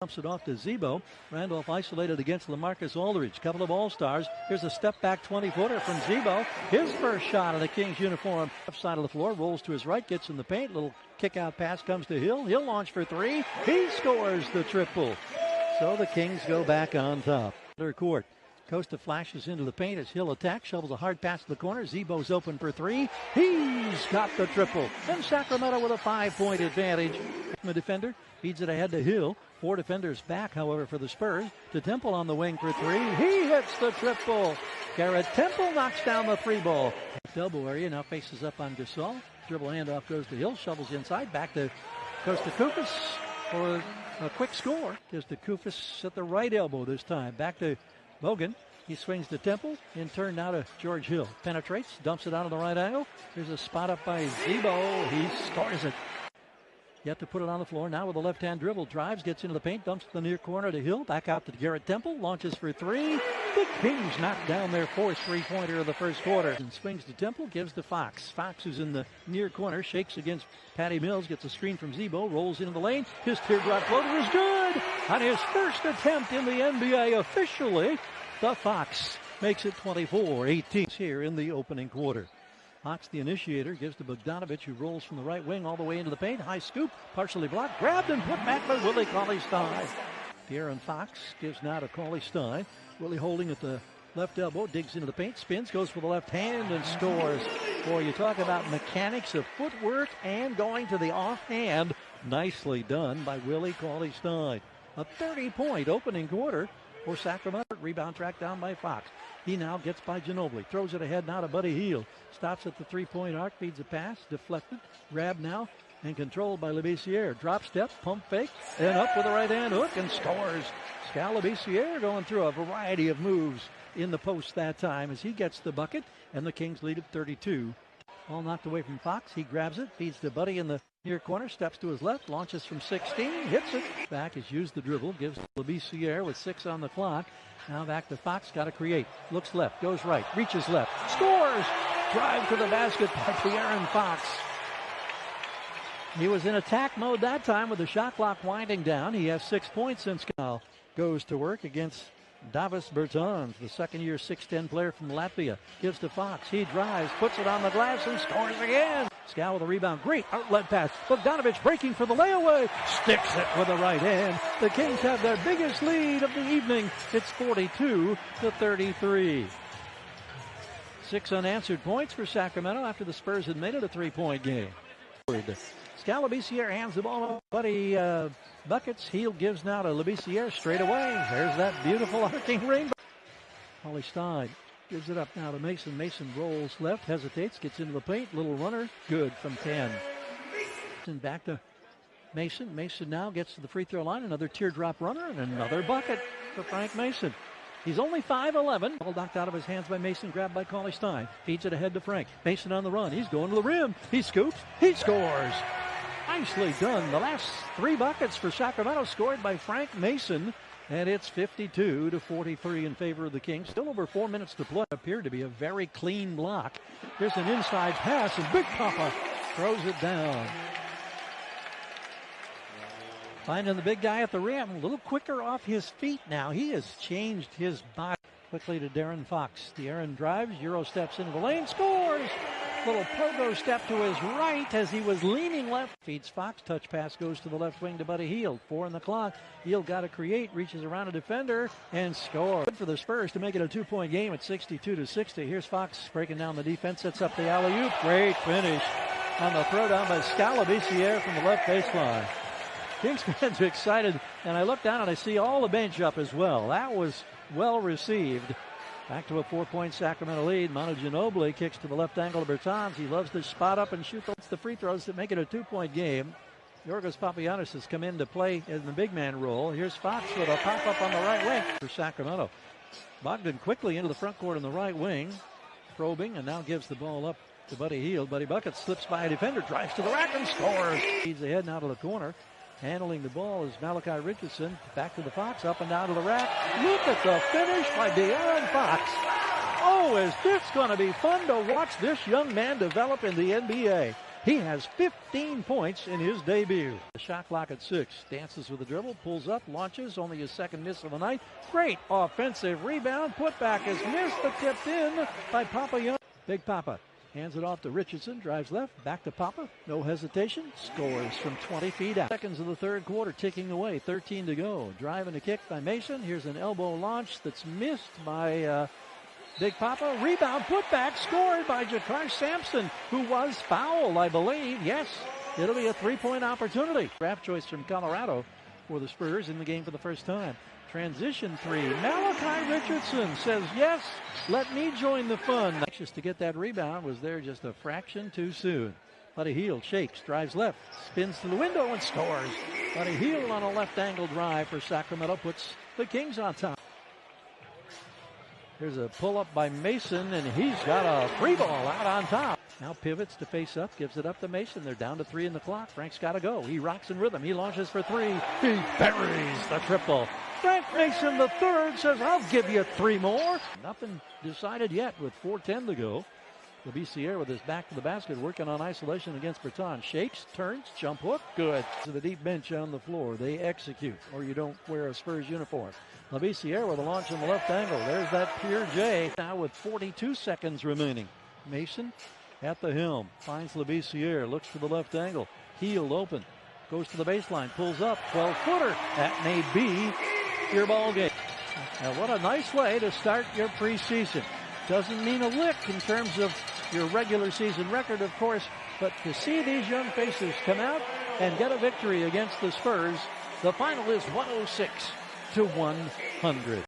Dumps it off to Zebo. Randolph isolated against LaMarcus Aldridge. Couple of All-Stars. Here's a step-back 20-footer from Zebo. His first shot of the Kings uniform. Left side of the floor. Rolls to his right. Gets in the paint. Little kick-out pass comes to Hill. He'll launch for three. He scores the triple. So the Kings go back on top. Third court. Costa flashes into the paint as Hill attacks. Shovels a hard pass to the corner. Zebo's open for three. He's got the triple. And Sacramento with a 5-point advantage. The defender feeds it ahead to Hill. 4 defenders back, however, for the Spurs. To Temple on the wing for three. He hits the triple. Garrett Temple knocks down the three ball. Elbow area now faces up on Gasol. Dribble handoff goes to Hill. Shovels inside. Back to Costa Koufos for a quick score. Gives to Koufos at the right elbow this time. Back to Bogan. He swings to Temple. In turn now to George Hill. Penetrates. Dumps it out on the right angle. There's a spot up by Zebo. He scores it. Yet to put it on the floor. Now with a left-hand dribble. Drives. Gets into the paint. Dumps to the near corner to Hill. Back out to Garrett Temple. Launches for three. The Kings knock down their fourth three-pointer of the first quarter. And swings to Temple. Gives to Fox. Fox, who's in the near corner, shakes against Patty Mills. Gets a screen from Zebo. Rolls into the lane. His teardrop floater is good. On his first attempt in the NBA officially, the Fox makes it 24-18 here in the opening quarter. Fox, the initiator, gives to Bogdanovich, who rolls from the right wing all the way into the paint. High scoop, partially blocked, grabbed and put back by Willie Cauley-Stein. De'Aaron Fox gives now to Cauley-Stein. Willie holding at the left elbow, digs into the paint, spins, goes for the left hand and scores. Boy, you talk about mechanics of footwork and going to the offhand. Nicely done by Willie Cauley-Stein. A 30-point opening quarter for Sacramento. Rebound tracked down by Fox. He now gets by Ginobili. Throws it ahead now to Buddy Hield. Stops at the three-point arc. Feeds a pass. Deflected. Grabbed now and controlled by Labissiere. Drop step. Pump fake. And up with a right-hand hook and scores. Skal Labissiere going through a variety of moves in the post that time as he gets the bucket. And the Kings lead at 32. Ball knocked away from Fox. He grabs it. Feeds to Buddy in the near corner. Steps to his left. Launches from 16. Hits it. Back has used the dribble. Gives Labissiere with 6 on the clock. Now back to Fox. Got to create. Looks left. Goes right. Reaches left. Scores! Drive to the basket by De'Aaron Fox. He was in attack mode that time with the shot clock winding down. He has 6 points since Skal goes to work against Davis Bertans, the second-year 6'10 player from Latvia. Gives to Fox. He drives, puts it on the glass, and scores again. Skal with a rebound. Great outlet pass. Bogdanovich breaking for the layaway. Sticks it with the right hand. The Kings have their biggest lead of the evening. It's 42-33. 6 unanswered points for Sacramento after the Spurs had made it a 3-point game. Skal Labissiere hands the ball to Buddy Buckets. Hield gives now to Labissiere straight away. There's that beautiful arcing rainbow. Cauley-Stein gives it up now to Mason. Mason rolls left, hesitates, gets into the paint. Little runner, good from 10. And back to Mason. Mason now gets to the free throw line. Another teardrop runner and another bucket for Frank Mason. He's only 5'11". Ball knocked out of his hands by Mason, grabbed by Cauley-Stein. Feeds it ahead to Frank. Mason on the run. He's going to the rim. He scoops. He scores. Nicely done. The last 3 buckets for Sacramento scored by Frank Mason. And it's 52-43 in favor of the Kings. Still over 4 minutes to play. Appeared to be a very clean block. Here's an inside pass, and Big Papa throws it down. Finding the big guy at the rim. A little quicker off his feet now. He has changed his body. Quickly to De'Aaron Fox. De'Aaron drives. Euro steps into the lane. Scores! Little pogo step to his right as he was leaning left. Feeds Fox. Touch pass goes to the left wing to Buddy Hield. 4 on the clock. Hield got to create. Reaches around a defender and scores. Good for the Spurs to make it a 2-point game at 62-60. Here's Fox breaking down the defense. Sets up the alley-oop. Great finish on the throwdown by Skal Labissiere from the left baseline. Kings fans are excited, and I look down and I see all the bench up as well. That was well received. Back to a 4-point Sacramento lead. Manu Ginobili kicks to the left angle of Bertans. He loves to spot up and shoot the free throws to make it a 2-point game. Yorgos Papagiannis has come in to play in the big man role. Here's Fox with a pop-up on the right wing for Sacramento. Bogdan quickly into the front court on the right wing. Probing, and now gives the ball up to Buddy Hield. Buddy Bucket slips by a defender, drives to the rack and scores. Feeds ahead now to the corner. Handling the ball is Malachi Richardson. Back to the Fox, up and down to the rack. Look at the finish by De'Aaron Fox. Oh, is this going to be fun to watch this young man develop in the NBA. He has 15 points in his debut. The shot clock at 6. Dances with the dribble, pulls up, launches. Only his second miss of the night. Great offensive rebound. Putback is missed, but tipped in by Papa Young. Big Papa hands it off to Richardson. Drives left. Back to Papa. No hesitation. Scores from 20 feet out. Seconds of the third quarter ticking away. 13 to go. Driving a kick by Mason. Here's an elbow launch that's missed by Big Papa. Rebound, putback, scored by Jakar Sampson, who was fouled, I believe. Yes, it'll be a three-point opportunity. Draft choice from Colorado for the Spurs in the game for the first time. Transition three. Malachi Richardson says, yes, let me join the fun. Anxious to get that rebound, was there just a fraction too soon. Buddy Hield shakes, drives left, spins to the window and scores. Buddy Hield on a left angle drive for Sacramento puts the Kings on top. Here's a pull-up by Mason, and he's got a three ball out on top. Now pivots to face up, gives it up to Mason. They're down to 3 in the clock. Frank's got to go. He rocks in rhythm. He launches for 3. He buries the triple. Frank Mason III says, I'll give you 3 more. Nothing decided yet with 4:10 to go. Labissiere with his back to the basket, working on isolation against Berton. Shakes, turns, jump hook, good. To the deep bench on the floor. They execute, or you don't wear a Spurs uniform. Labissiere with a launch in the left angle. There's that pure J. Now with 42 seconds remaining. Mason at the helm. Finds Labissiere. Looks to the left angle. Hield open. Goes to the baseline. Pulls up. 12-footer. That may be your ball game. Now what a nice way to start your preseason. Doesn't mean a lick in terms of your regular season record, of course, but to see these young faces come out and get a victory against the Spurs, the final is 106-100.